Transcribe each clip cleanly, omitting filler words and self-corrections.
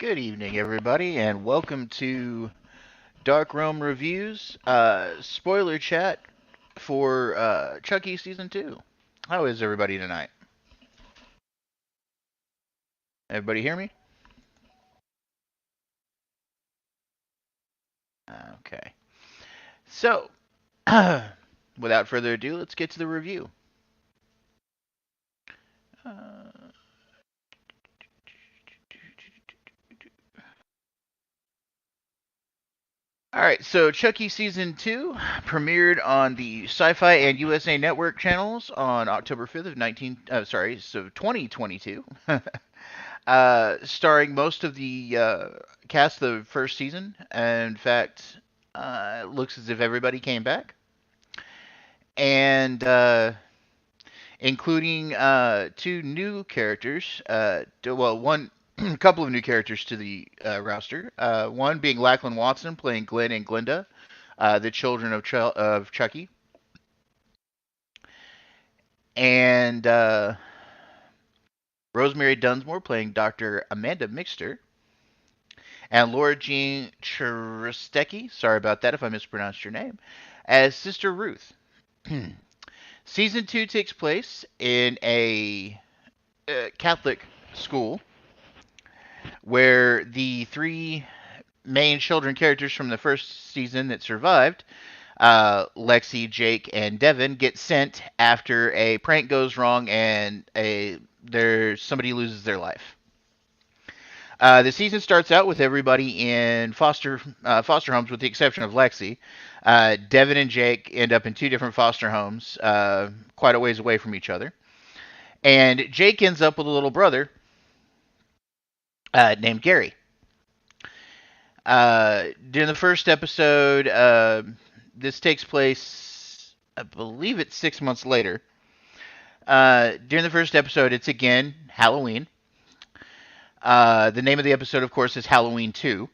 Good evening, everybody, and welcome to Dark Realm Reviews spoiler chat for Chucky Season 2. How is everybody tonight? Everybody hear me? Okay. So, without further ado, let's get to the review. Uh, Alright, so Chucky Season 2 premiered on the Sci-Fi and USA Network channels on October 5th of 2022. Starring most of the cast of the first season. In fact, it looks as if everybody came back. And including two new characters. One, a couple of new characters to the roster. One being Lachlan Watson playing Glenn and Glenda, the children of Chucky. And Rosemary Dunsmore playing Dr. Amanda Mixter. And Laura Jean Cheristecki, sorry about that if I mispronounced your name, as Sister Ruth. Season 2 takes place in a Catholic school where the three main children characters from the first season that survived, Lexi, Jake, and Devin, get sent after a prank goes wrong and somebody loses their life. The season starts out with everybody in foster homes, with the exception of Lexi. Devin and Jake end up in two different foster homes, quite a ways away from each other. And Jake ends up with a little brother named Gary. During the first episode, this takes place, I believe it's 6 months later. During the first episode, it's again Halloween. The name of the episode, of course, is Halloween 2.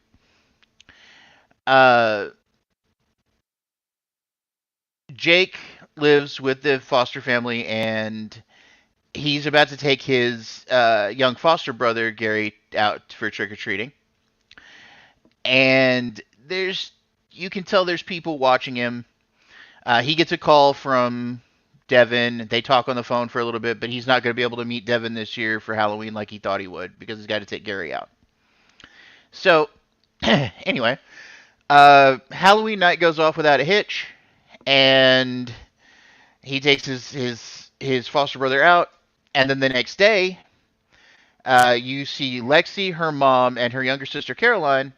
Jake lives with the foster family, and he's about to take his young foster brother, Gary, out for trick-or-treating. And you can tell there's people watching him. He gets a call from Devin. They talk on the phone for a little bit, but he's not going to be able to meet Devin this year for Halloween like he thought he would, because he's got to take Gary out. So, anyway, Halloween night goes off without a hitch, and he takes his foster brother out, and then the next day, you see Lexi, her mom, and her younger sister Caroline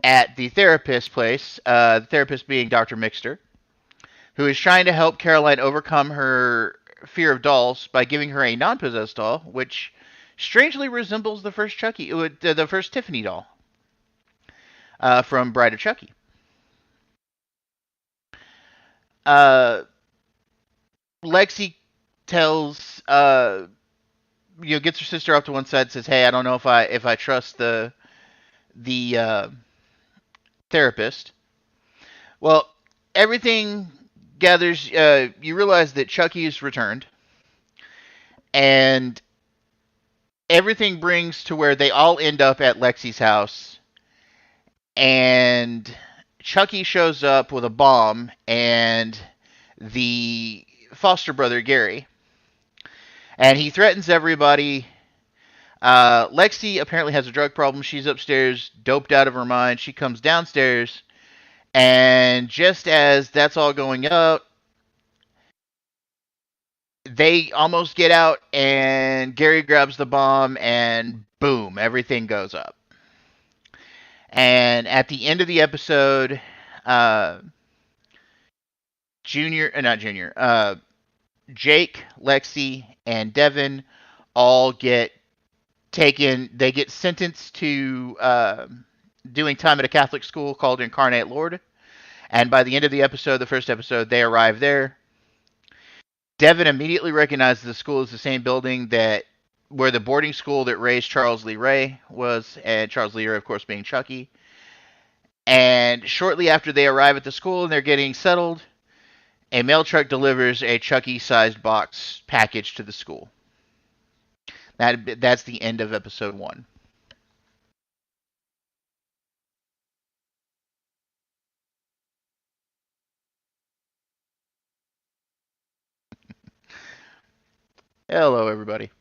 at the therapist place, the therapist being Dr. Mixter, who is trying to help Caroline overcome her fear of dolls by giving her a non-possessed doll, which strangely resembles the first Chucky, the first Tiffany doll from Bride of Chucky. Lexi tells, gets her sister up to one side, says, "Hey, I don't know if I trust the therapist." Well, everything gathers. You realize that Chucky is returned, and everything brings to where they all end up at Lexi's house, and Chucky shows up with a bomb and the foster brother Gary, and he threatens everybody. Lexi apparently has a drug problem. She's upstairs, doped out of her mind. She comes downstairs, and just as that's all going up, they almost get out, and Gary grabs the bomb, and boom, everything goes up. And at the end of the episode, uh, Jake, Lexi, and Devin all get taken. They get sentenced to doing time at a Catholic school called Incarnate Lord. And by the end of the episode, the first episode, they arrive there. Devin immediately recognizes the school as the same building where the boarding school that raised Charles Lee Ray was, and Charles Lee Ray, of course, being Chucky. And shortly after they arrive at the school and they're getting settled, a mail truck delivers a Chucky-sized box package to the school. That's the end of episode 1. Hello, everybody.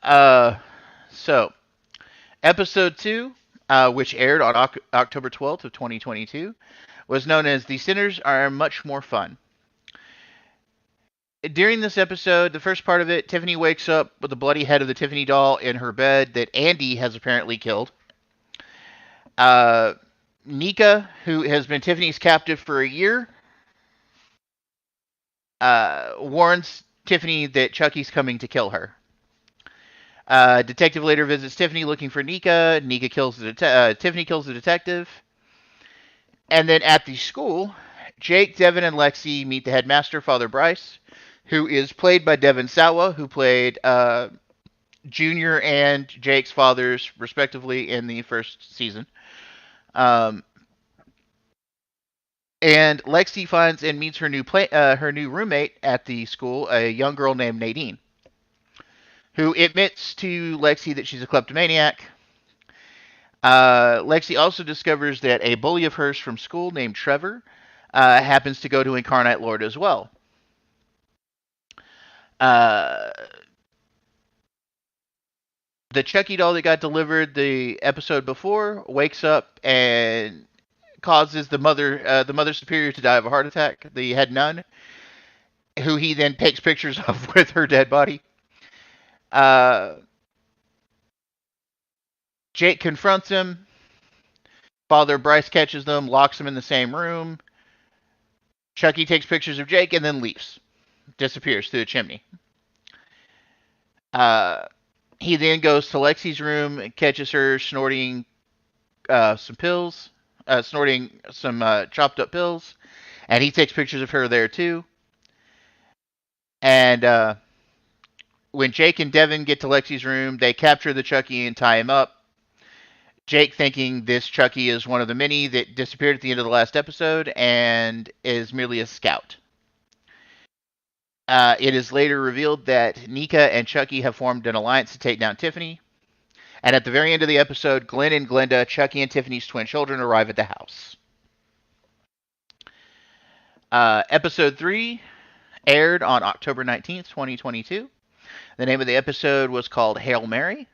Uh, so episode two, which aired on October 12th of 2022, was known as "The Sinners Are Much More Fun." During this episode, the first part of it, Tiffany wakes up with the bloody head of the Tiffany doll in her bed that Andy has apparently killed. Uh, Nika, who has been Tiffany's captive for a year, warns Tiffany that Chucky's coming to kill her. Detective later visits Tiffany looking for Nika. Nika kills Tiffany kills the detective. And then at the school, Jake, Devin, and Lexi meet the headmaster, Father Bryce, who is played by Devin Sawa, who played Junior and Jake's fathers, respectively, in the first season. Um, and Lexi finds and meets her new roommate at the school, a young girl named Nadine, who admits to Lexi that she's a kleptomaniac. Lexi also discovers that a bully of hers from school named Trevor happens to go to Incarnate Lord as well. Uh, the Chucky doll that got delivered the episode before wakes up and causes the mother superior to die of a heart attack. The head nun, who he then takes pictures of with her dead body. Uh, Jake confronts him. Father Bryce catches them, locks them in the same room. Chucky takes pictures of Jake and then leaves. Disappears through the chimney. Uh, he then goes to Lexi's room and catches her snorting some pills, snorting some chopped up pills, and he takes pictures of her there too. And when Jake and Devin get to Lexi's room, they capture the Chucky and tie him up. Jake thinking this Chucky is one of the many that disappeared at the end of the last episode and is merely a scout. It is later revealed that Nika and Chucky have formed an alliance to take down Tiffany. And at the very end of the episode, Glenn and Glenda, Chucky and Tiffany's twin children, arrive at the house. Episode 3 aired on October 19th, 2022. The name of the episode was called Hail Mary.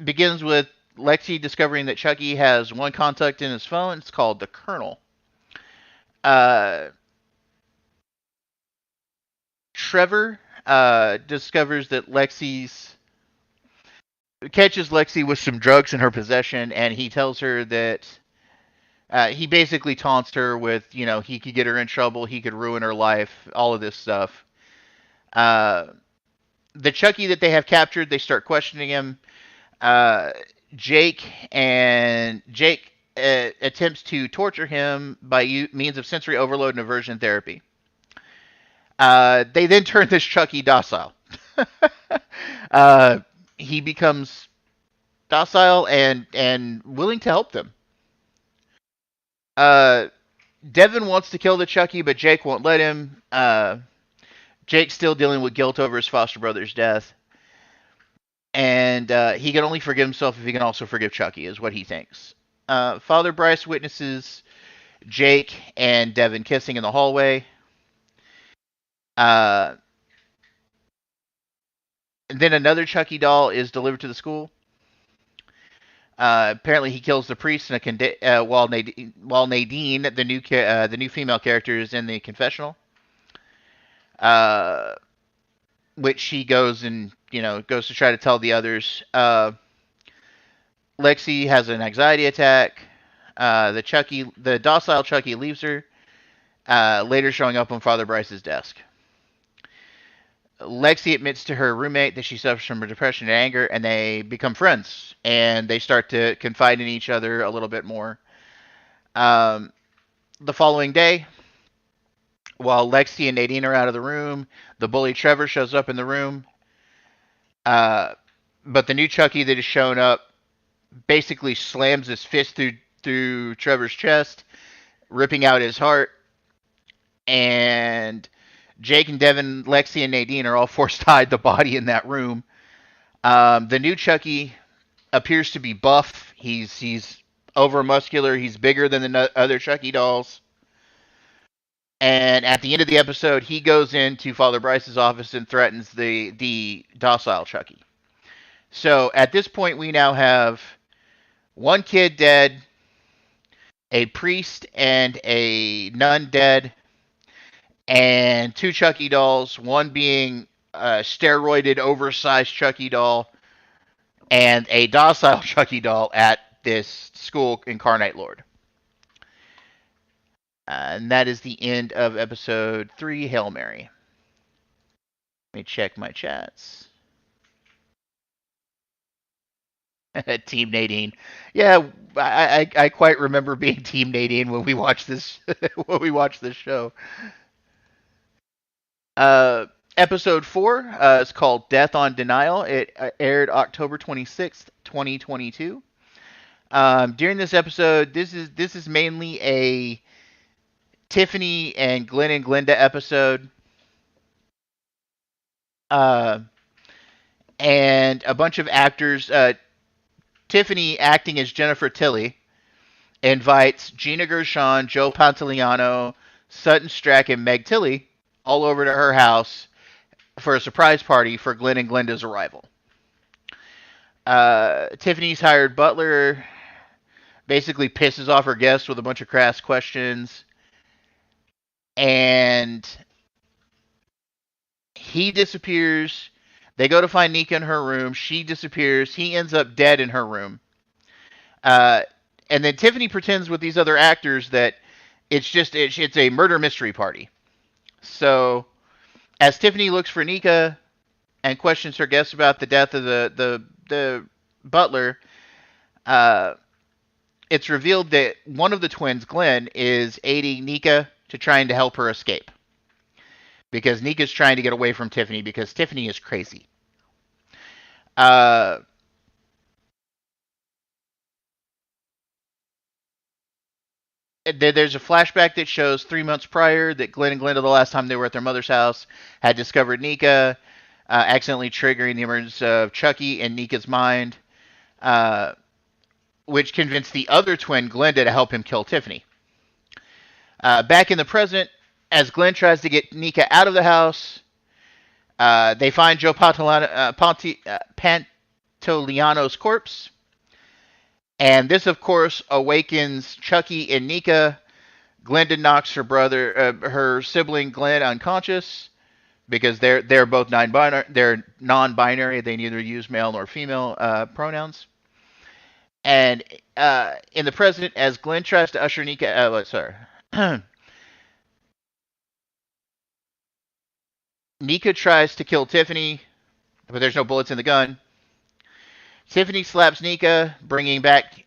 Begins with Lexi discovering that Chucky has one contact in his phone. It's called the Colonel. Trevor discovers that catches Lexi with some drugs in her possession, and he tells her that he basically taunts her with, he could get her in trouble, he could ruin her life, all of this stuff. The Chucky that they have captured, they start questioning him. Jake attempts to torture him by means of sensory overload and aversion therapy. They then turn this Chucky docile. He becomes docile and willing to help them. Devin wants to kill the Chucky, but Jake won't let him. Jake's still dealing with guilt over his foster brother's death. And he can only forgive himself if he can also forgive Chucky, is what he thinks. Father Bryce witnesses Jake and Devin kissing in the hallway. And then another Chucky doll is delivered to the school. Apparently, he kills the priest while Nadine, the new female character, is in the confessional. Which she goes to try to tell the others. Lexi has an anxiety attack. The docile Chucky leaves her, later showing up on Father Bryce's desk. Lexi admits to her roommate that she suffers from depression and anger, and they become friends, and they start to confide in each other a little bit more. The following day, while Lexi and Nadine are out of the room, the bully Trevor shows up in the room. But the new Chucky that has shown up basically slams his fist through Trevor's chest, ripping out his heart. And Jake and Devin, Lexi, and Nadine are all forced to hide the body in that room. The new Chucky appears to be buff. He's over muscular. He's bigger than the other Chucky dolls. And at the end of the episode, he goes into Father Bryce's office and threatens the docile Chucky. So at this point, we now have one kid dead, a priest and a nun dead, and two Chucky dolls. One being a steroided, oversized Chucky doll, and a docile Chucky doll at this school Incarnate Lord. And that is the end of episode 3, Hail Mary. Let me check my chats. Team Nadine. Yeah, I quite remember being Team Nadine when we watched this when we watched this show. Uh, Episode 4 is called Death on Denial. It aired October 26th, 2022. During this episode, this is mainly a Tiffany and Glenn and Glenda episode. Uh, and a bunch of actors. Tiffany, acting as Jennifer Tilly, invites Gina Gershon, Joe Pantoliano, Sutton Strack, and Meg Tilly all over to her house for a surprise party for Glenn and Glenda's arrival. Tiffany's hired butler basically pisses off her guests with a bunch of crass questions, and he disappears. They go to find Nika in her room. She disappears. He ends up dead in her room. Uh, and then Tiffany pretends with these other actors that it's a murder mystery party. So as Tiffany looks for Nika and questions her guests about the death of the butler, uh, it's revealed that one of the twins, Glenn, is aiding Nika to trying to help her escape because Nika's trying to get away from Tiffany because Tiffany is crazy. Uh, there's a flashback that shows 3 months prior that Glenn and Glenda, the last time they were at their mother's house, had discovered Nika, accidentally triggering the emergence of Chucky in Nika's mind, uh, which convinced the other twin, Glenda, to help him kill Tiffany. Back in the present, as Glenn tries to get Nika out of the house, they find Joe Pantoliano's corpse. And this, of course, awakens Chucky and Nika. Glenda knocks her sibling Glenn unconscious because they're both non-binary. They're non-binary. They neither use male nor female pronouns. And in the present, as Glenn tries to usher Nika tries to kill Tiffany, but there's no bullets in the gun. Tiffany slaps Nika, bringing back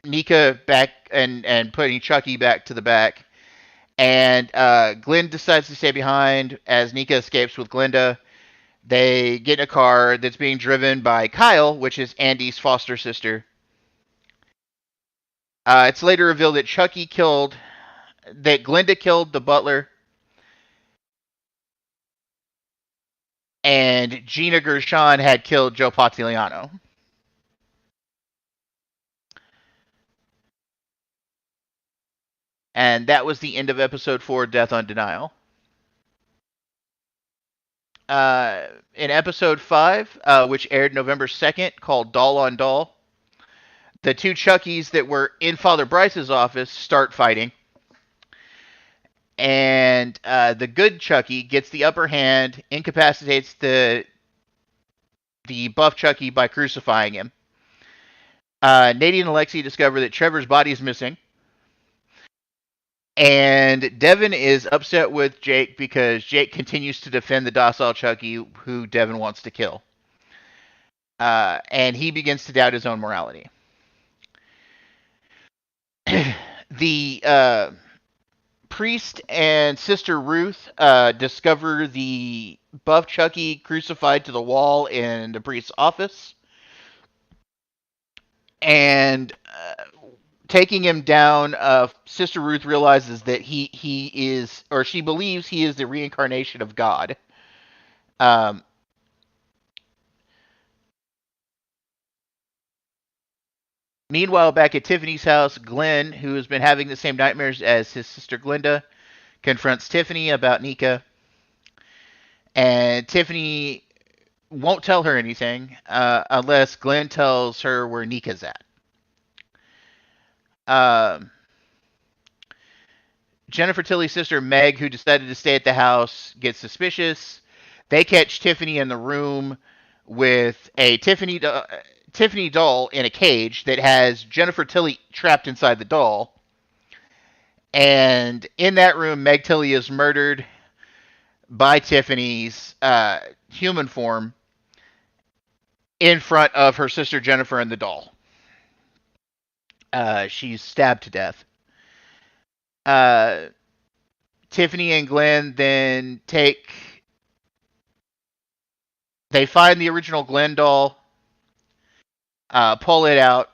Nika back and putting Chucky back to the back. And Glenn decides to stay behind as Nika escapes with Glenda. They get in a car that's being driven by Kyle, which is Andy's foster sister. It's later revealed that Glenda killed the butler, and Gina Gershon had killed Joe Pantoliano. And that was the end of episode 4, Death on Denial. In episode 5, which aired November 2nd, called Doll on Doll, the two Chuckies that were in Father Bryce's office start fighting. And the good Chucky gets the upper hand, incapacitates the buff Chucky by crucifying him. Nadine and Alexi discover that Trevor's body is missing. And Devin is upset with Jake because Jake continues to defend the docile Chucky who Devin wants to kill. And he begins to doubt his own morality. The priest and Sister Ruth discover the buff Chucky crucified to the wall in the priest's office. And taking him down, Sister Ruth realizes that he is, or she believes he is the reincarnation of God. Meanwhile, back at Tiffany's house, Glenn, who has been having the same nightmares as his sister Glenda, confronts Tiffany about Nika, and Tiffany won't tell her anything unless Glenn tells her where Nika's at. Um, Jennifer Tilly's sister Meg, who decided to stay at the house, gets suspicious. They catch Tiffany in the room with a Tiffany doll in a cage that has Jennifer Tilly trapped inside the doll. And in that room, Meg Tilly is murdered by Tiffany's human form in front of her sister Jennifer and the doll. She's stabbed to death. Uh, Tiffany and Glenn then they find the original Glenn doll, pull it out,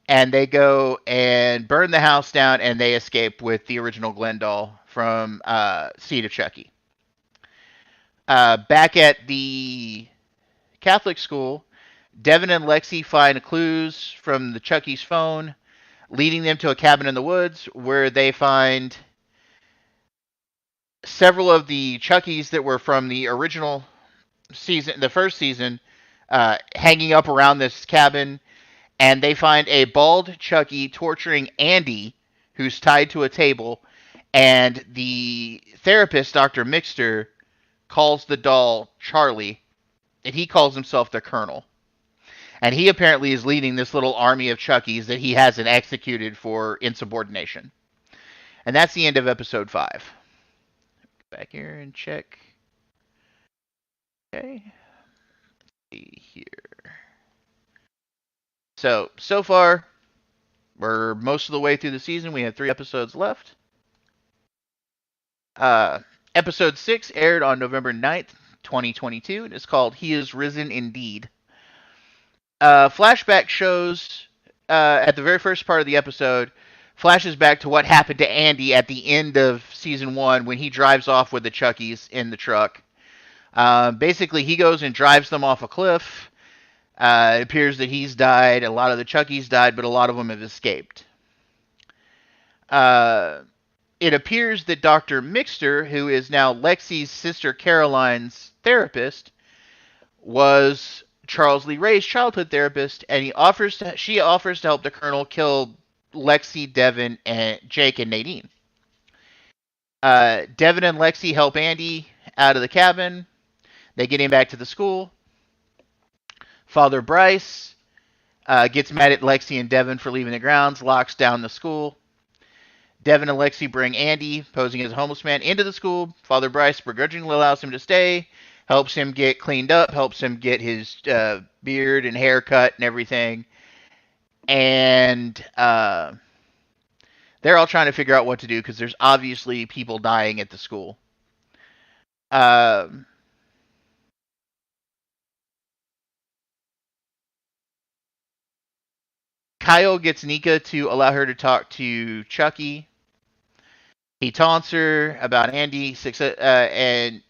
and they go and burn the house down, and they escape with the original Glenn doll from Seed of Chucky. Back at the Catholic school, Devin and Lexi find clues from the Chucky's phone, leading them to a cabin in the woods where they find several of the Chuckies that were from the original season, the first season, hanging up around this cabin, and they find a bald Chucky torturing Andy, who's tied to a table, and the therapist, Dr. Mixter, calls the doll Charlie, and he calls himself the Colonel. And he apparently is leading this little army of Chuckies that he hasn't executed for insubordination. And that's the end of episode 5. Go back here and check. Okay. Let's see here. So far, we're most of the way through the season. We have 3 episodes left. Episode 6 aired on November 9th, 2022. It is called He Is Risen Indeed. Flashback shows at the very first part of the episode flashes back to what happened to Andy at the end of season 1 when he drives off with the Chuckies in the truck. Basically, he goes and drives them off a cliff. It appears that he's died. A lot of the Chuckies died, but a lot of them have escaped. It appears that Dr. Mixter, who is now Lexi's sister Caroline's therapist, was Charles Lee Ray's childhood therapist, and she offers to help the Colonel kill Lexi, Devin, and Jake and Nadine. Devin and Lexi help Andy out of the cabin. They get him back to the school. Father Bryce gets mad at Lexi and Devin for leaving the grounds, locks down the school. Devin and Lexi bring Andy, posing as a homeless man, into the school. Father Bryce begrudgingly allows him to stay, helps him get cleaned up, helps him get his beard and hair cut and everything. And they're all trying to figure out what to do because there's obviously people dying at the school. Kyle gets Nika to allow her to talk to Chucky. He taunts her about Andy and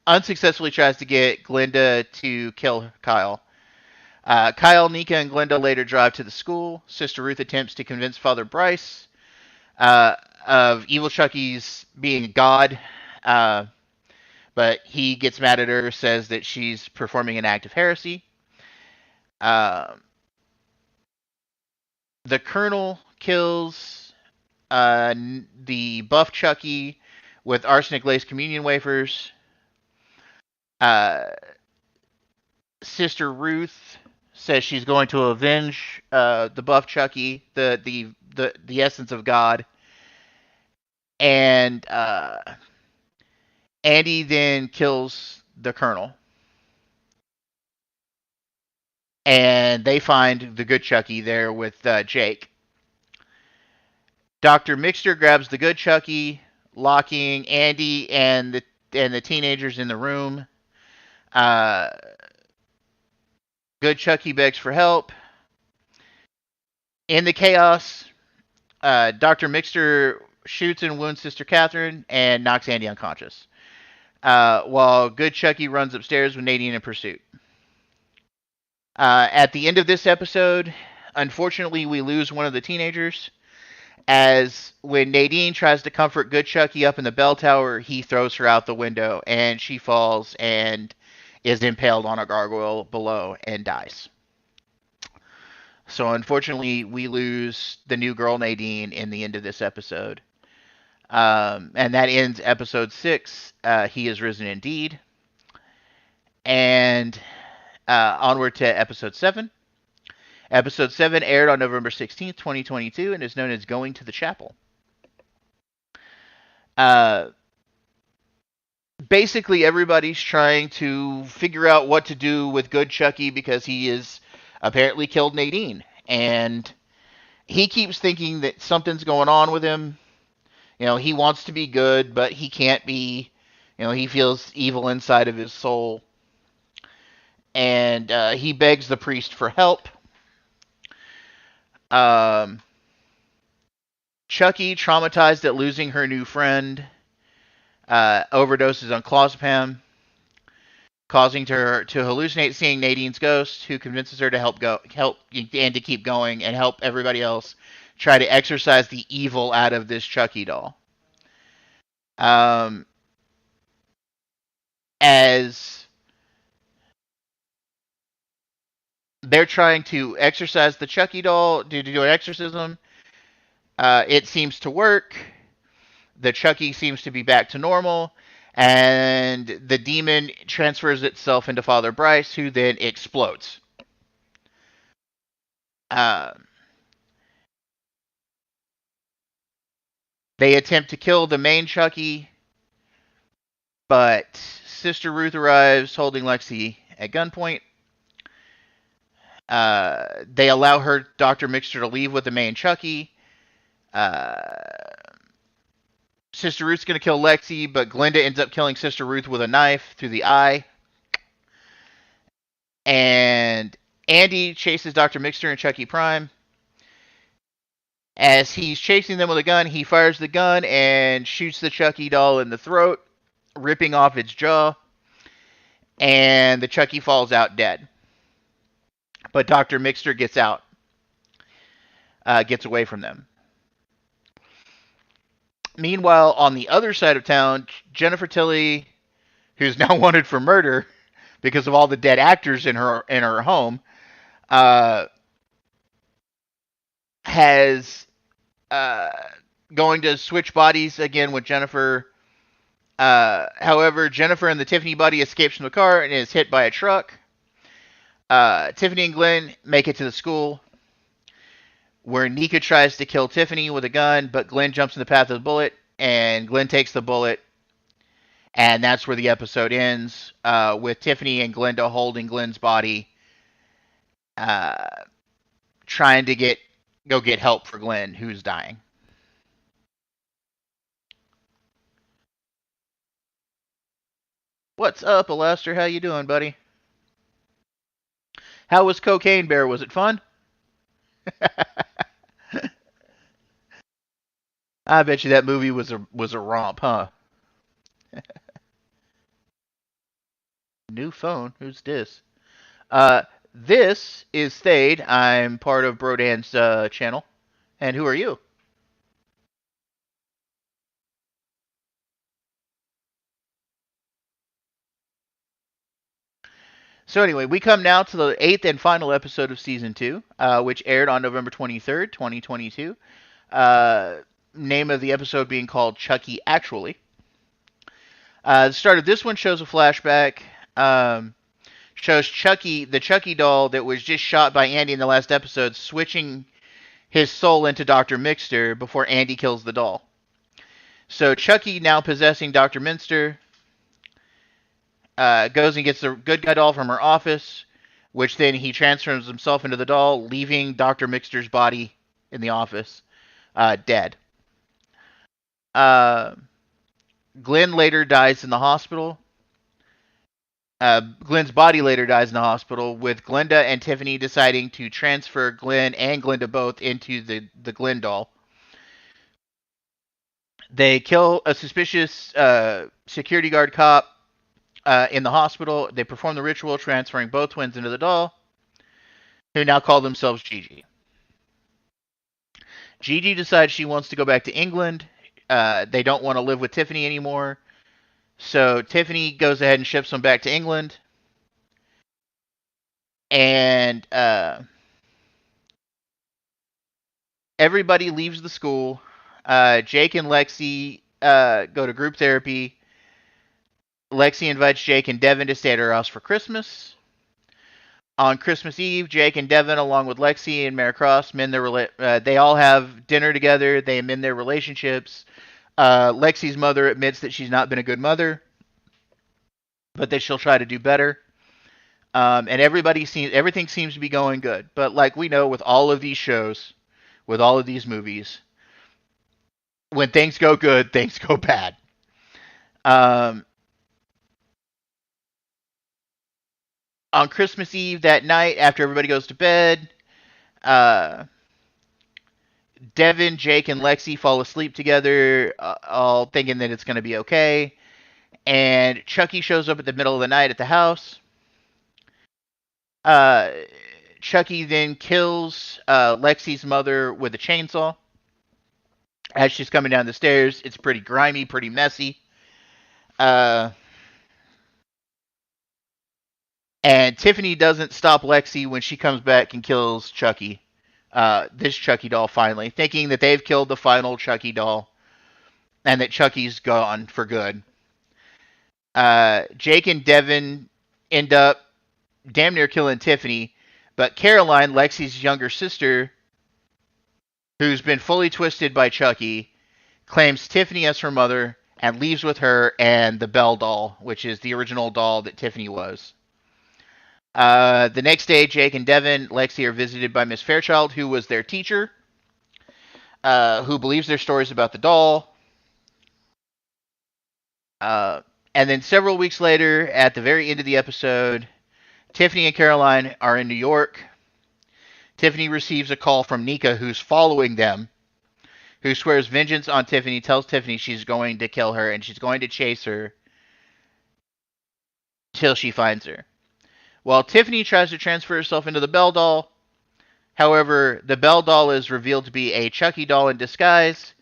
unsuccessfully tries to get Glinda to kill Kyle. Kyle, Nika, and Glinda later drive to the school. Sister Ruth attempts to convince Father Bryce of evil Chucky's being God, but he gets mad at her, says that she's performing an act of heresy. The Colonel kills the buff Chucky with arsenic-laced communion wafers. Sister Ruth says she's going to avenge the buff Chucky, the essence of God. And Andy then kills the Colonel. And they find the good Chucky there with Jake. Dr. Mixter grabs the good Chucky, locking Andy and the teenagers in the room. Good Chucky begs for help. In the chaos, Dr. Mixter shoots and wounds Sister Catherine and knocks Andy unconscious, while good Chucky runs upstairs with Nadine in pursuit. At the end of this episode, unfortunately, we lose one of the teenagers. As when Nadine tries to comfort good Chucky up in the bell tower, he throws her out the window and she falls and is impaled on a gargoyle below and dies. So unfortunately, we lose the new girl Nadine in the end of this episode. And that ends episode 6. He is risen indeed. And onward to episode 7. Episode 7 aired on November 16th, 2022, and is known as Going to the Chapel. Basically, everybody's trying to figure out what to do with good Chucky because he is apparently killed Nadine. And he keeps thinking that something's going on with him. You know, he wants to be good, but he can't be. You know, he feels evil inside of his soul. And he begs the priest for help. Chucky, traumatized at losing her new friend, overdoses on clozapam, causing her to hallucinate seeing Nadine's ghost, who convinces her to help and to keep going and help everybody else try to exorcise the evil out of this Chucky doll. As they're trying to exorcise the Chucky doll, to do an exorcism, it seems to work. The Chucky seems to be back to normal, and the demon transfers itself into Father Bryce, who then explodes. They attempt to kill the main Chucky, but Sister Ruth arrives holding Lexi at gunpoint. They allow her, Dr. Mixter, to leave with the main Chucky. Sister Ruth's going to kill Lexi, but Glenda ends up killing Sister Ruth with a knife through the eye. And Andy chases Dr. Mixter and Chucky Prime. As he's chasing them with a gun, he fires the gun and shoots the Chucky doll in the throat, ripping off its jaw. And the Chucky falls out dead. But Dr. Mixter gets out, gets away from them. Meanwhile, on the other side of town, Jennifer Tilly, who's now wanted for murder because of all the dead actors in her home, has going to switch bodies again with Jennifer. However, Jennifer and the Tiffany body escapes from the car and is hit by a truck. Tiffany and Glenn make it to the school, where Nika tries to kill Tiffany with a gun, but Glenn jumps in the path of the bullet, and Glenn takes the bullet, and that's where the episode ends, with Tiffany and Glenda holding Glenn's body, trying to go get help for Glenn, who's dying. What's up, Alastair? How you doing, buddy? How was Cocaine Bear? Was it fun? I bet you that movie was a romp, huh? New phone? Who's this? This is Thade. I'm part of Brodan's channel. And who are you? So anyway, we come now to the 8th and final episode of Season 2, which aired on November 23rd, 2022. Name of the episode being called Chucky Actually. The start of this one shows a flashback. Shows Chucky, the Chucky doll that was just shot by Andy in the last episode, switching his soul into Dr. Mixter before Andy kills the doll. So Chucky, now possessing Dr. Minster, goes and gets the good guy doll from her office, which then he transforms himself into the doll, leaving Dr. Mixter's body in the office, dead. Glenn later dies in the hospital. Glenn's body later dies in the hospital, with Glenda and Tiffany deciding to transfer Glenn and Glenda both into the Glenn doll. They kill a suspicious security guard cop in the hospital. They perform the ritual, transferring both twins into the doll, who now call themselves Gigi. Gigi decides she wants to go back to England. They don't want to live with Tiffany anymore. So Tiffany goes ahead and ships them back to England. And everybody leaves the school. Jake and Lexi go to group therapy. Lexi invites Jake and Devin to stay at her house for Christmas. On Christmas Eve, Jake and Devin, along with Lexi and Mary Cross, they all have dinner together. They amend their relationships. Lexi's mother admits that she's not been a good mother, but that she'll try to do better. And everything seems to be going good. But like we know, with all of these shows, with all of these movies, when things go good, things go bad. Um, on Christmas Eve that night, after everybody goes to bed, uh, Devin, Jake, and Lexi fall asleep together, all thinking that it's going to be okay. And Chucky shows up at the middle of the night at the house. Uh, Chucky then kills Lexi's mother with a chainsaw. As she's coming down the stairs, it's pretty grimy, pretty messy. Uh, and Tiffany doesn't stop Lexi when she comes back and kills Chucky. This Chucky doll finally, thinking that they've killed the final Chucky doll and that Chucky's gone for good. Jake and Devin end up damn near killing Tiffany, but Caroline, Lexi's younger sister, who's been fully twisted by Chucky, claims Tiffany as her mother and leaves with her and the Belle doll, which is the original doll that Tiffany was. The next day, Jake and Devin, Lexi are visited by Miss Fairchild, who was their teacher, who believes their stories about the doll. And then several weeks later, at the very end of the episode, Tiffany and Caroline are in New York. Tiffany receives a call from Nika, who's following them, who swears vengeance on Tiffany, tells Tiffany she's going to kill her and she's going to chase her till she finds her. While Tiffany tries to transfer herself into the Belle doll, however, the Belle doll is revealed to be a Chucky doll in disguise.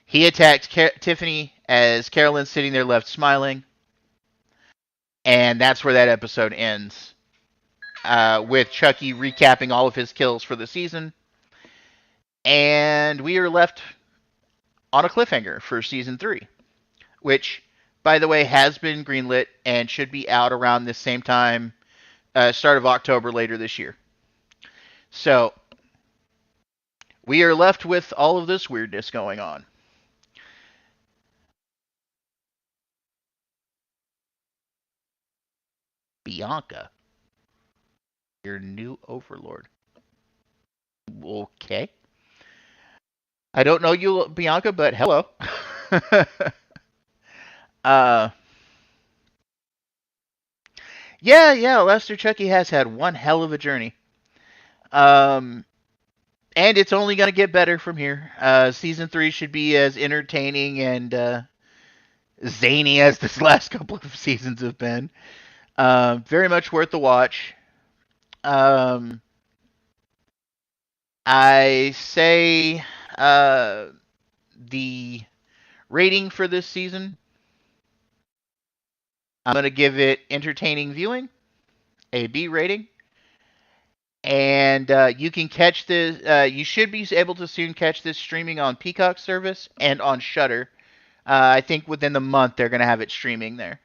He attacks Tiffany as Carolyn's sitting there left smiling. And that's where that episode ends. With Chucky recapping all of his kills for the season. And we are left on a cliffhanger for season 3. Which, by the way, has been greenlit and should be out around this same time, start of October later this year. So, we are left with all of this weirdness going on. Bianca, your new overlord. Okay. I don't know you, Bianca, but hello. uh, yeah, Lester Chucky has had one hell of a journey. And it's only going to get better from here. Season 3 should be as entertaining and zany as this last couple of seasons have been. Very much worth the watch. I say the rating for this season, I'm going to give it entertaining viewing, a B rating. And you can catch this. You should be able to soon catch this streaming on Peacock service and on Shudder. I think within the month they're going to have it streaming there.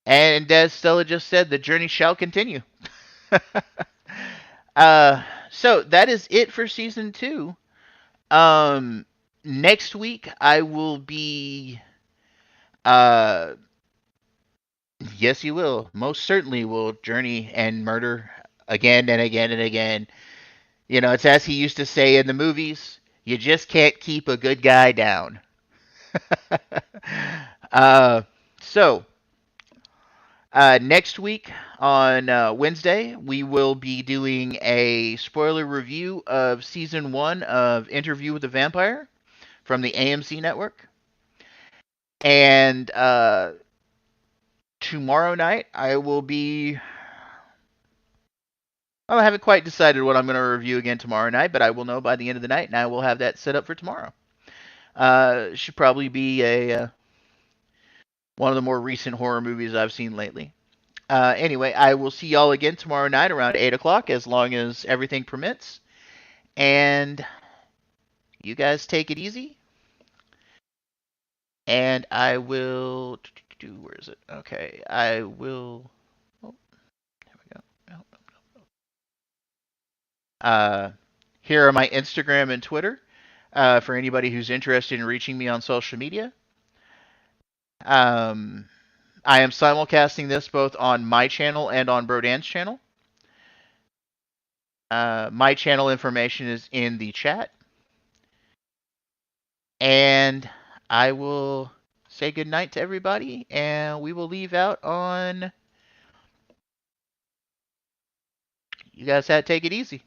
And as Stella just said, the journey shall continue. So that is it for season 2. Next week I will be. Yes, you will. Most certainly will journey and murder again and again and again. You know, it's as he used to say in the movies, you just can't keep a good guy down. uh, so, next week on Wednesday, we will be doing a spoiler review of season 1 of Interview with the Vampire from the AMC network. And tomorrow night, I will be Well, I haven't quite decided what I'm going to review again tomorrow night, but I will know by the end of the night, and I will have that set up for tomorrow. Should probably be a one of the more recent horror movies I've seen lately. Anyway, I will see y'all again tomorrow night around 8 o'clock, as long as everything permits. And you guys take it easy. And I will. Where is it? Okay, I will. Oh, there we go. Uh, Here are my Instagram and Twitter for anybody who's interested in reaching me on social media. Um, I am simulcasting this both on my channel and on Brodan's channel. My channel information is in the chat. And I will say goodnight to everybody, and we will leave out on. You guys had to take it easy.